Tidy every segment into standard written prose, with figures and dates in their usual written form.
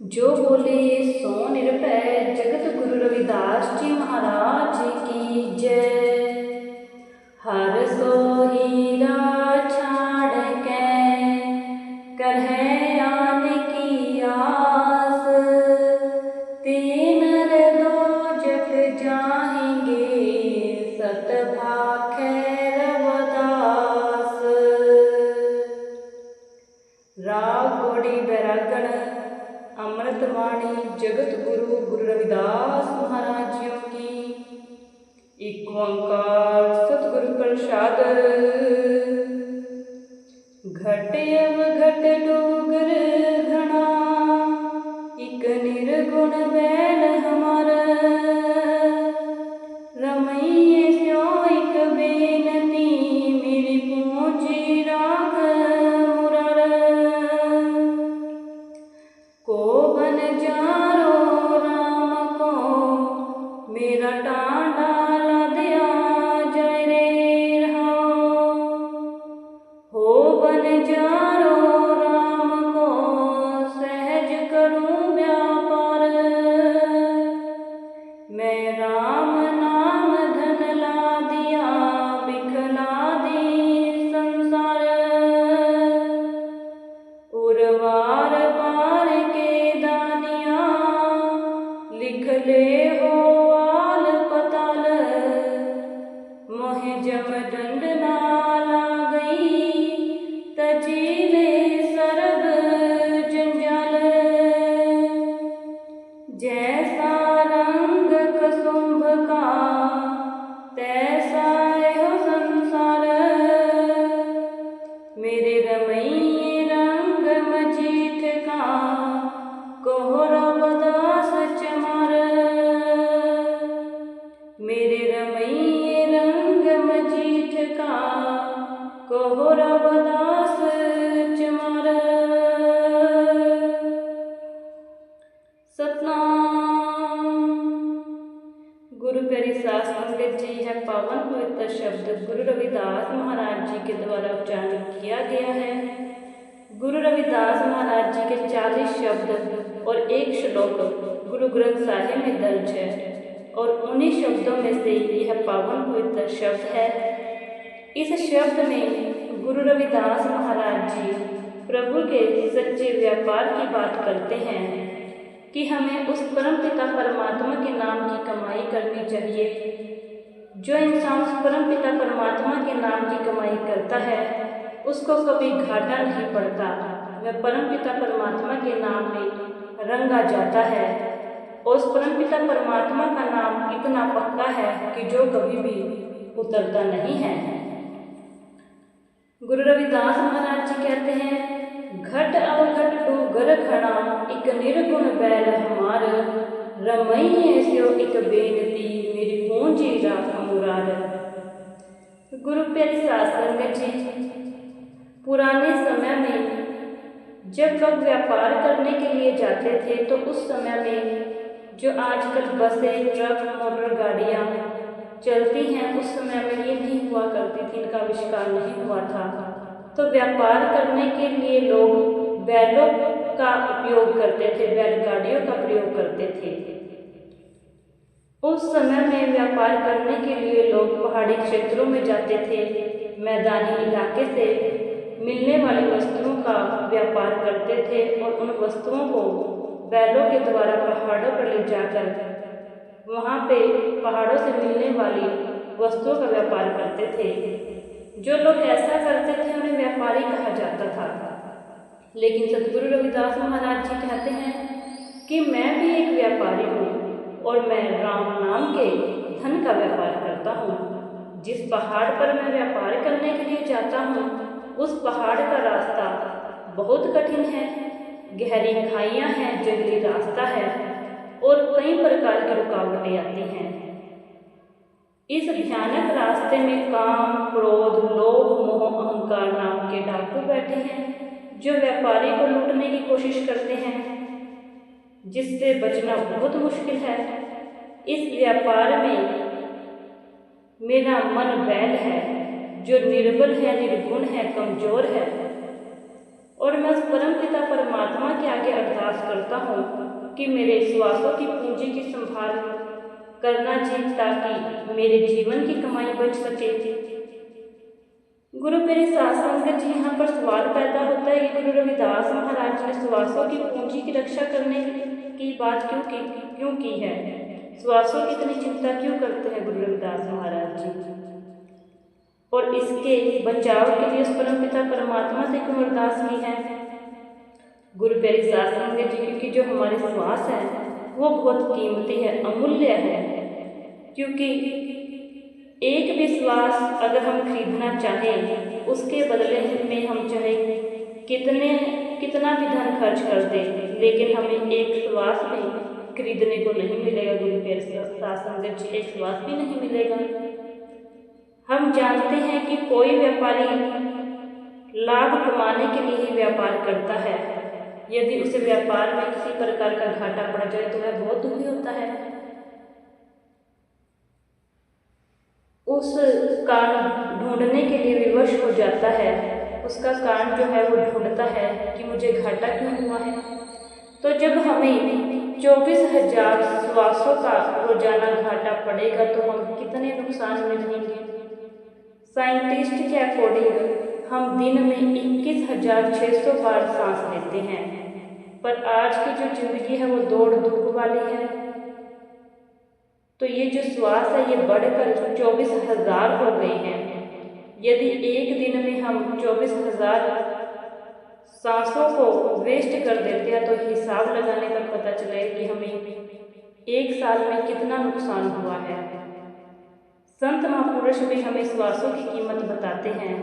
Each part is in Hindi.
जो बोले सो निरभय जगत गुरु रविदास जी महाराज की जय। हर सो हीरा छाड़ के करहे आने की आस, तीन दो जग जाएंगे सत भाखे रवदास। राग गौड़ी बैरागण अमृत वाणी जगत गुरु गुरु रविदास महाराज जियों की। एक ओंकार सतगुरु प्रसाद। घट अवघट डूगर घना, एक निर्गुण बैल हमारा। रमैये स्यो एक बेनती, मेरी पूंजी राग मुरार। को बन जारो राम को मेरा टांडा ला दिया जाए रे हो बन जारो राम को सहज करूं व्यापार। मैं राम नाम धन ला दिया बिखला दी संसार। उर्वार पार के दानिया लिख ले हो आल पताल। मोहे जम दंड नाला गई तजीले सरब जंजाल। जैसा रंग कसुंभ का तैसा हो संसार। मेरे रमैये रंग मजीठ का कोहरा बदास चमार। मेरे रमैये रंग मजीठ का कोहरा बदास चमार। सतनाम। गुरु प्यारी सास संगत जी, है पावन पवित्र शब्द गुरु रविदास महाराज जी के द्वारा उच्चारण किया गया है। गुरु रविदास महाराज जी के 40 शब्द और एक श्लोक गुरु ग्रंथ साहिब में दर्ज है और उन्हीं शब्दों में से यह पावन पवित्र शब्द है। इस शब्द में गुरु रविदास महाराज जी प्रभु के सच्चे व्यापार की बात करते हैं कि हमें उस परम पिता परमात्मा के नाम की कमाई करनी चाहिए। जो इंसान उस परम पिता परमात्मा के नाम की कमाई करता है उसको कभी घाटा नहीं पड़ता। वह परम पिता परमात्मा के नाम में रंगा जाता है और उस परम पिता परमात्मा का नाम इतना पक्का है कि जो कभी भी उतरता नहीं है। गुरु रविदास महाराज जी कहते हैं, घट अवघट डूगर खड़ा, एक निर्गुण बैल हमार। रमैये स्यो एक बेनती, मेरी पूंजी राख मुरार। गुरु प्यारी सास संगत जी, पुराने समय में जब लोग व्यापार करने के लिए जाते थे तो उस समय में जो आजकल बसें, ट्रक, मोटर गाड़ियाँ चलती हैं, उस समय में ये नहीं हुआ करती थी, इनका आविष्कार नहीं हुआ था। तो व्यापार करने के लिए लोग बैलों का उपयोग करते थे, बैलगाड़ियों का प्रयोग करते थे। उस समय में व्यापार करने के लिए लोग पहाड़ी क्षेत्रों में जाते थे, मैदानी इलाके से मिलने वाली वस्तुओं का व्यापार करते थे और उन वस्तुओं को बैलों के द्वारा पहाड़ों पर ले जाकर वहाँ पे पहाड़ों से मिलने वाली वस्तुओं का व्यापार करते थे। जो लोग ऐसा करते थे उन्हें व्यापारी कहा जाता था। लेकिन सतगुरु रविदास महाराज जी कहते हैं कि मैं भी एक व्यापारी हूँ और मैं राम नाम के धन का व्यापार करता हूँ। जिस पहाड़ पर मैं व्यापार करने के लिए जाता हूँ उस पहाड़ का रास्ता बहुत कठिन है, गहरी खाइयाँ हैं, जंगली रास्ता है और कई प्रकार की रुकावटें आती हैं। इस भयानक रास्ते में काम, क्रोध, लोभ, मोह, अहंकार नाम के डाकू बैठे हैं जो व्यापारी को लूटने की कोशिश करते हैं, जिससे बचना बहुत मुश्किल है। इस व्यापार में मेरा मन बैल है जो निर्बल है, निर्गुण है, कमजोर है और मैं उस परम पिता परमात्मा के आगे अरदास करता हूँ कि मेरे श्वासों की पूंजी की संभाल करना जी, ताकि मेरे जीवन की कमाई बच सके। गुरु मेरे साथ संगत जी, यहाँ पर सवाल पैदा होता है कि गुरु रविदास महाराज ने श्वासों की पूंजी की रक्षा करने की बात क्यों की है? श्वासों की इतनी चिंता क्यों करते हैं गुरु रविदास महाराज जी? और इसके बचाव के लिए उस परम पिता परमात्मा से क्यों अरदास की है? गुरु प्यारी साथ संगत जी, क्योंकि जो हमारे श्वास है वो बहुत कीमती है, अमूल्य है। क्योंकि एक भी श्वास अगर हम खरीदना चाहें, उसके बदले में हम चाहे कितना भी धन खर्च कर दें, लेकिन हमें एक श्वास भी खरीदने को नहीं मिलेगा। गुरु प्यारे साथ संगत जी, एक श्वास भी नहीं मिलेगा। हम जानते हैं कि कोई व्यापारी लाभ कमाने के लिए ही व्यापार करता है। यदि उसे व्यापार में किसी प्रकार का घाटा पड़ जाए तो वह बहुत दुखी होता है। उस कारण ढूंढने के लिए विवश हो जाता है, उसका कारण जो है वो ढूंढता है कि मुझे घाटा क्यों हुआ है। तो जब हमें 24,000 श्वासों का रोजाना घाटा पड़ेगा तो हम कितने नुकसान में रहेंगे? साइंटिस्ट के अकॉर्डिंग हम दिन में 21,600 बार सांस लेते हैं, पर आज की जो जिंदगी है वो दौड़ धूप वाली है। तो ये जो श्वास है ये बढ़कर 24,000 हो गई है। यदि एक दिन में हम 24,000 सांसों को वेस्ट कर देते हैं तो हिसाब लगाने पर पता चलेगा कि हमें एक साल में कितना नुकसान हुआ है। संत महापुरुष भी हमें श्वासों की कीमत बताते हैं।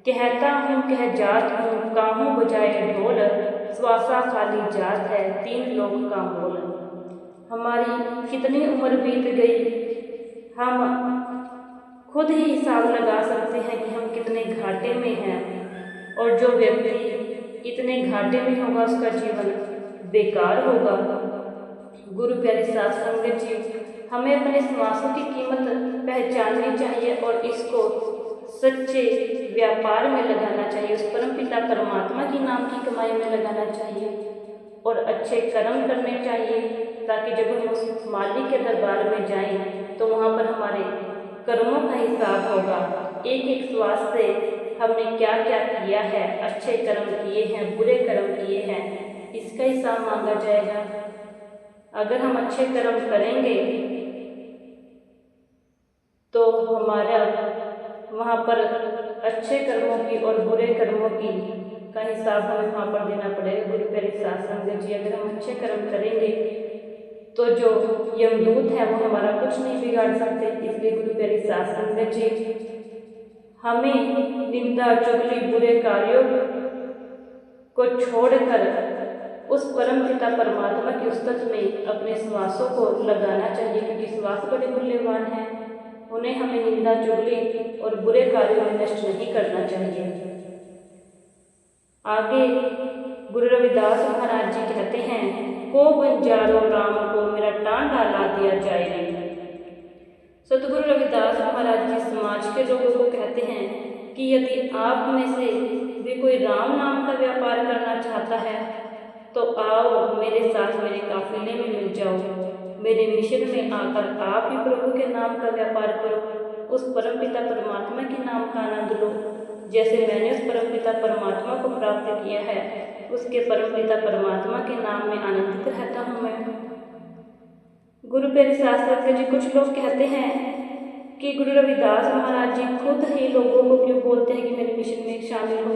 कहता हूँ कह जात हूँ, काहूँ बजाए ढोल, श्वासा खाली जात है, 3 लोग का मोल। हमारी कितनी उम्र बीत गई, हम खुद ही हिसाब लगा सकते हैं कि हम कितने घाटे में हैं। और जो व्यक्ति इतने घाटे में होगा उसका जीवन बेकार होगा। गुरु प्यारे साथ संगत जी, हमें अपने श्वासों की कीमत पहचाननी चाहिए और इसको सच्चे व्यापार में लगाना चाहिए, उस परम पिता परमात्मा की नाम की कमाई में लगाना चाहिए और अच्छे कर्म करने चाहिए, ताकि जब हम उस मालिक के दरबार में जाएं तो वहाँ पर हमारे कर्मों का हिसाब होगा। एक एक श्वास से हमने क्या क्या किया है, अच्छे कर्म किए हैं, बुरे कर्म किए हैं, इसका हिसाब मांगा जाएगा। अगर हम अच्छे कर्म करेंगे तो हमारा वहाँ पर अच्छे कर्मों की और बुरे कर्मों की का हिसाब हमें वहाँ पर देना पड़ेगा। गुरु प्यारे साथ संगत जी, अगर हम अच्छे कर्म करेंगे तो जो यमदूत है वो हमारा कुछ नहीं बिगाड़ सकते। इसलिए गुरु प्यारे साथ संगत जी, हमें निंदा चुगली बुरे कार्यों को छोड़कर उस परम पिता परमात्मा की उस्तत में अपने श्वासों को लगाना चाहिए, क्योंकि श्वास बड़े मूल्यवान हैं। उन्हें हमें निंदा चुगली और बुरे कार्यों में नष्ट नहीं करना चाहिए। आगे गुरु रविदास महाराज जी कहते हैं, को बंजारो राम को मेरा टांडा ला दिया जाए। सतगुरु रविदास महाराज जी समाज के लोगों को कहते हैं कि यदि आप में से भी कोई राम नाम का व्यापार करना चाहता है तो आओ मेरे साथ मेरे काफिले में मिल जाओ, मेरे मिशन में आकर आप ही प्रभु के नाम का व्यापार करो, उस परमपिता परमात्मा के नाम का आनंद लो। जैसे मैंने उस परमपिता परमात्मा को प्राप्त किया है, उसके परमपिता परमात्मा के नाम में आनंदित रहता हूँ मैं। गुरु प्यारे शास्त्र जी, कुछ लोग कहते हैं कि गुरु रविदास महाराज जी खुद ही लोगों को क्यों बोलते हैं कि मेरे मिशन में शामिल हो।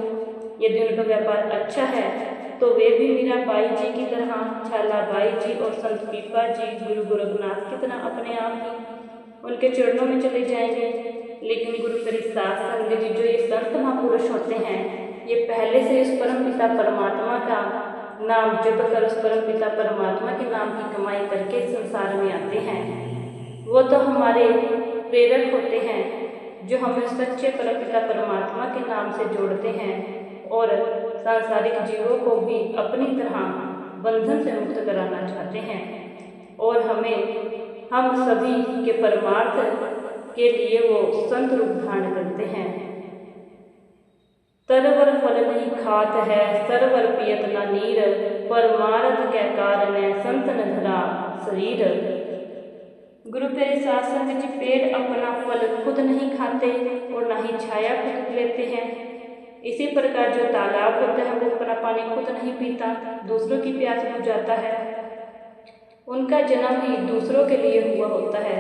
यदि उनका व्यापार अच्छा है तो वे भी मीराबाई जी की तरह, झालाबाई जी और संत पीपा जी, गुरु गोरखनाथ की तरह अपने आप ही उनके चरणों में चले जाएंगे। लेकिन गुरु प्यारे शास्त्र जी, जो ये संत महापुरुष होते हैं, ये पहले से उस परम पिता परमात्मा का नाम जप कर, उस परम पिता परमात्मा के नाम की कमाई करके संसार में आते हैं। वो तो हमारे प्रेरक होते हैं जो हमें सच्चे परम पिता परमात्मा के नाम से जोड़ते हैं और सांसारिक जीवों को भी अपनी तरह बंधन से मुक्त कराना चाहते हैं। और हम सभी के परमार्थ के लिए वो संत रूप धारण करते हैं। सरवर फल नहीं खात है, सरवर पियत ना नीर, पर मारत कै कारण संतन धरा शरीर। गुरु प्यारे साथ संगत जी, पेड़ अपना फल खुद नहीं खाते और ना ही छाया खुद लेते हैं। इसी प्रकार जो तालाब होता है वो अपना पानी खुद नहीं पीता, दूसरों की प्यास बुझाता है। उनका जन्म ही दूसरों के लिए हुआ होता है।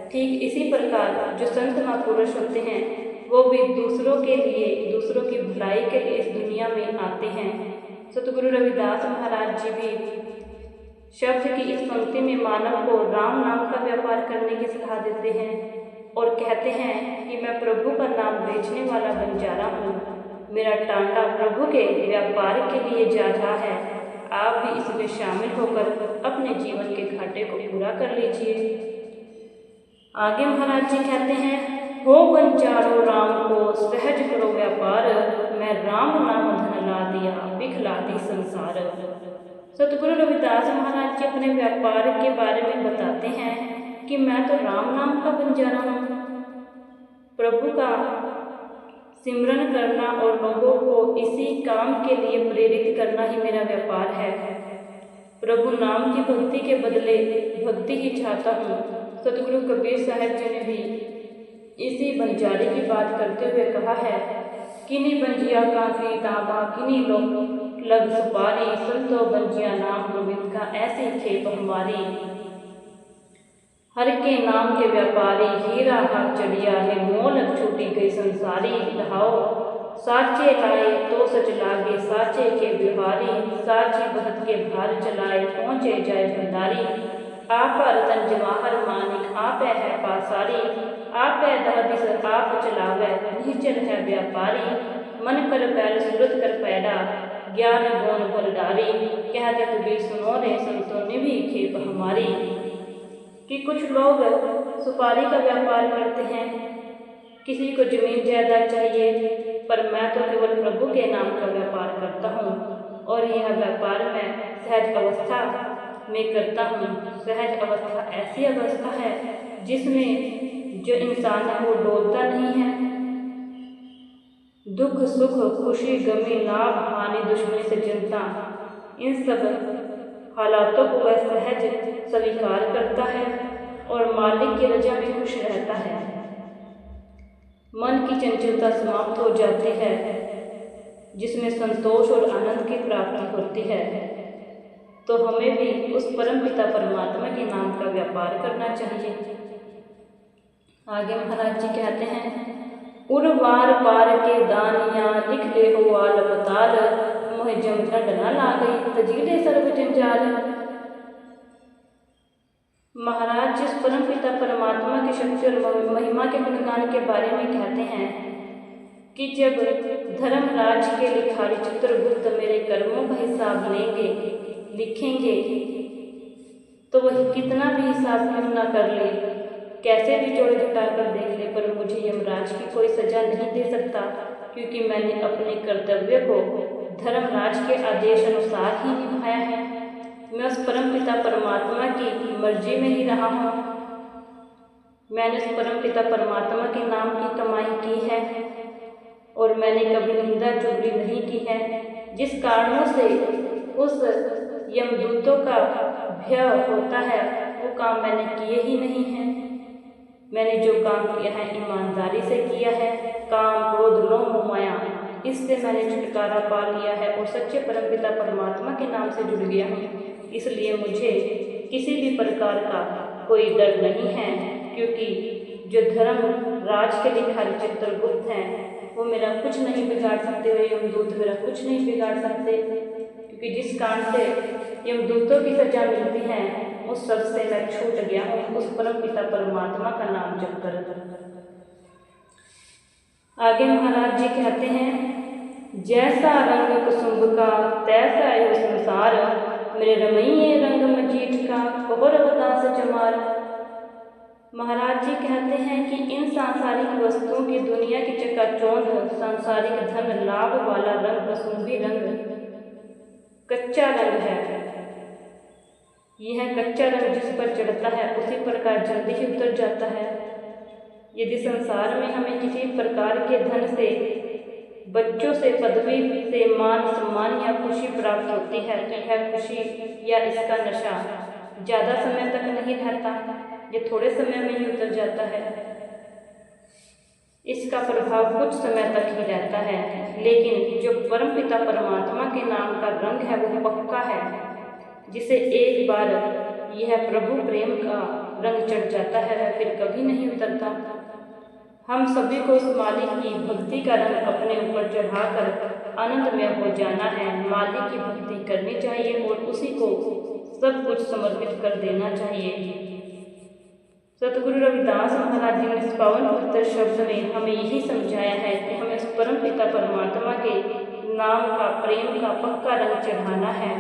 ठीक इसी प्रकार जो संत महापुरुष होते हैं वो भी दूसरों के लिए, दूसरों की भलाई के लिए इस दुनिया में आते हैं। सतगुरु रविदास महाराज जी भी शब्द की इस पंक्ति में मानव को राम नाम का व्यापार करने की सलाह देते हैं और कहते हैं कि मैं प्रभु का नाम बेचने वाला बंजारा हूँ, मेरा टांगा प्रभु के व्यापार के लिए जा रहा है, आप भी इसमें शामिल होकर अपने जीवन के घाटे को पूरा कर लीजिए। आगे महाराज जी कहते हैं, हो बंजारो राम को सहज करो व्यापार, मैं राम नाम धन ला दिया बिखला दी संसार। सतगुरु रविदास महाराज जी अपने व्यापार के बारे में बताते हैं कि मैं तो राम नाम का बंजारा हूँ। प्रभु का सिमरन करना और लोगों को इसी काम के लिए प्रेरित करना ही मेरा व्यापार है। प्रभु नाम की भक्ति के बदले भक्ति ही चाहता हूँ। सतगुरु कबीर साहब जी ने भी इसी बंजारे की बात करते हुए कहा है, किनी बंजिया काफी ताबा किनी लोग लग सुपारी, संतो बंजिया नाम गोविंद का ऐसी खेप हमारी। हर के नाम के व्यापारी, हीरा हाथ चढ़िया है मोल छूटी गई संसारी। रहाओ साचे लाए तो सच लागे साचे के बिहारी, साची भरत के भार चलाए पहुँचे जाए भंडारी। आप रतन जवाहर मानिक आप है पासारी, आप दहदिस आप चलावे निश्चल है व्यापारी। मन कर बैल सूरत कर पैदा ज्ञान गुण बलडारी, कहते कबीर सुनो रे संतों ने भी खेप हमारी। कि कुछ लोग सुपारी का व्यापार करते हैं, किसी को जमीन जायदाद चाहिए, पर मैं तो केवल प्रभु के नाम का व्यापार करता हूँ और यह व्यापार मैं सहज अवस्था में करता हूँ। सहज अवस्था ऐसी अवस्था है जिसमें जो इंसान है वो डोलता नहीं है। दुख सुख खुशी गमी लाभ हानि दुश्मनी से चिंता, इन सब हालातों को वह सहज स्वीकार करता है और मालिक की रजा में खुश रहता है। मन की चंचलता समाप्त हो जाती है जिसमें संतोष और आनंद की प्राप्ति होती है। तो हमें भी उस परम पिता परमात्मा के नाम का व्यापार करना चाहिए। आगे महाराज जी कहते हैं, उर्वार पार के दानिया लिख ले हो आलपताल, मोह जमदंड न ला गई तजीले सर्व जंजाल। महाराज जिस परम पिता परमात्मा की शक्ति और महिमा के गुणगान के बारे में कहते हैं कि जब धर्मराज के लिखारी चित्रगुप्त मेरे कर्मों का हिसाब लेंगे, लिखेंगे, तो वह कितना भी हिसाब क्यों ना कर ले, कैसे भी जोड़ घटा कर देख ले, पर मुझे यमराज की कोई सजा नहीं दे सकता, क्योंकि मैंने अपने कर्तव्य को धर्मराज के आदेश अनुसार ही निभाया है। मैं उस परम पिता परमात्मा की मर्जी में ही रहा हूँ। मैंने उस परम पिता परमात्मा के नाम की कमाई की है और मैंने कभी निंदा चुगली नहीं की है। जिस कारणों से उस यमदूतों का भय होता है वो काम मैंने किए ही नहीं हैं। मैंने जो काम किया है ईमानदारी से किया है। काम क्रोध लोभ माया इससे मैंने छुटकारा पा लिया है और सच्चे परमपिता परमात्मा के नाम से जुड़ गया हूँ। इसलिए मुझे किसी भी प्रकार का कोई डर नहीं है, क्योंकि जो धर्म राज के लिखारी चित्रगुप्त हैं वो मेरा कुछ नहीं बिगाड़ सकते, वे यमदूत मेरा कुछ नहीं बिगाड़ सकते, क्योंकि जिस कारण से यमदूतों की सजा मिलती है उस सब से मैं छूट गया हूँ, उस परम पिता परमात्मा का नाम जप कर। आगे महाराज जी कहते हैं, जैसा रंग कुसुम्भ का तैसा यो संसार, मेरे रमैये रंग मजीठ का कोहर उदास चमार। महाराज जी कहते हैं कि इन सांसारिक वस्तुओं की दुनिया की चकाचौंध, सांसारिक धन लाभ वाला रंग कुसुम्भी रंग कच्चा रंग है। यह कच्चा रंग जिस पर चढ़ता है उसी प्रकार जल्दी ही उतर जाता है। यदि संसार में हमें किसी प्रकार के धन से बच्चों से पदवी से मान सम्मान या खुशी प्राप्त होती है तो यह खुशी या इसका नशा ज़्यादा समय तक नहीं रहता, ये थोड़े समय में ही उतर जाता है। इसका प्रभाव कुछ समय तक ही रहता है, लेकिन जो परमपिता परमात्मा के नाम का रंग है वो पक्का है, जिसे एक बार यह प्रभु प्रेम का रंग चढ़ जाता है वह फिर कभी नहीं उतरता। हम सभी को उस मालिक की भक्ति का रंग अपने ऊपर चढ़ाकर आनंदमय हो जाना है। मालिक की भक्ति करनी चाहिए और उसी को सब कुछ समर्पित कर देना चाहिए। सतगुरु रविदास महाराज जी ने इस पावन पवित्र शब्द में हमें यही समझाया है कि हमें उस परम पिता परमात्मा के नाम का प्रेम का पक्का रंग चढ़ाना है,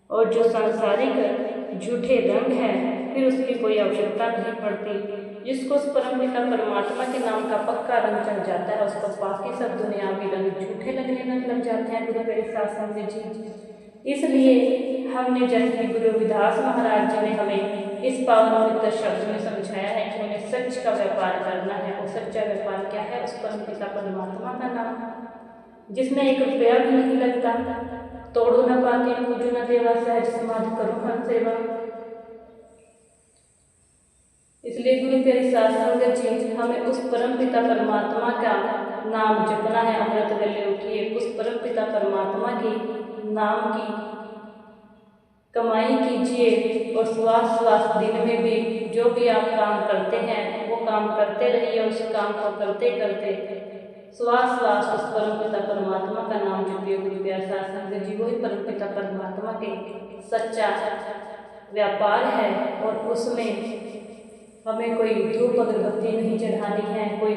और जो सांसारिक झूठे रंग है फिर उसकी कोई आवश्यकता नहीं पड़ती। जिसको उस परम पिता परमात्मा के नाम का पक्का रंग चढ़ जाता है उसको बाकी सब दुनियावी रंग झूठे लगने लग जाते हैं। गुरु मेरे साथ संग जी, इसलिए हमने जैसे कि गुरु रविदास महाराज जी ने हमें इस पावन पवित्र शब्द में समझाया है कि हमें सच का व्यापार करना है। और सच्चा व्यापार क्या है? उस परम पिता परमात्मा का नाम, जिसमें 1 रुपया भी नहीं लगता। तोड़ो न पाती पूजो न देवा, सहज समाधि करो हर सेवा। इसलिए गुरु प्यारी साध संगत जी, हमें उस परम पिता परमात्मा का नाम जपना है। अमृत वेले उठिए उस परम पिता परमात्मा के नाम की कमाई कीजिए, और श्वास श्वास दिन में भी जो भी आप काम करते हैं वो काम करते रहिए। उस काम को करते करते श्वास श्वास उस परम पिता परमात्मा का नाम जपिए। गुरु प्यारे साध संगत जी, वही परम पिता परमात्मा के सच्चा व्यापार है, और उसमें हमें कोई धूप अगरबत्ती नहीं चढ़ानी है, कोई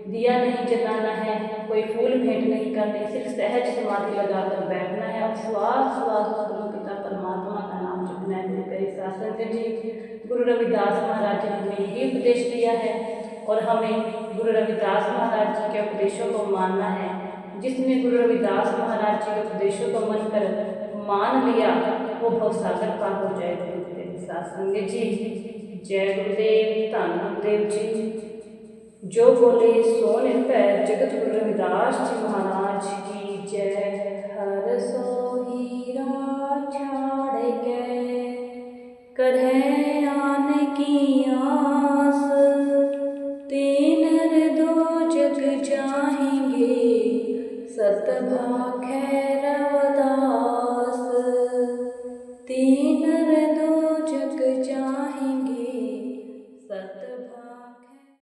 दिया नहीं जलाना है, कोई फूल भेंट नहीं करनी, सिर्फ सहज समाधि लगाकर बैठना है और श्वास श्वास परम पिता परमात्मा का नाम जपना है। गुरु प्यारे साध संगत जी, गुरु रविदास महाराज जी ने हमें यही उपदेश दिया है, और हमें गुरु रविदास महाराज जी के उपदेशों को मानना है। जिसने गुरु रविदास महाराज जी के उपदेशों को मनकर मान लिया वो भवसागर पार हो जाए। गुरु प्यारे साध संगत जी, जय गुरुदेव, धन गुरुदेव जी। जो बोले सो निर्भय, जगत गुरु रविदास जी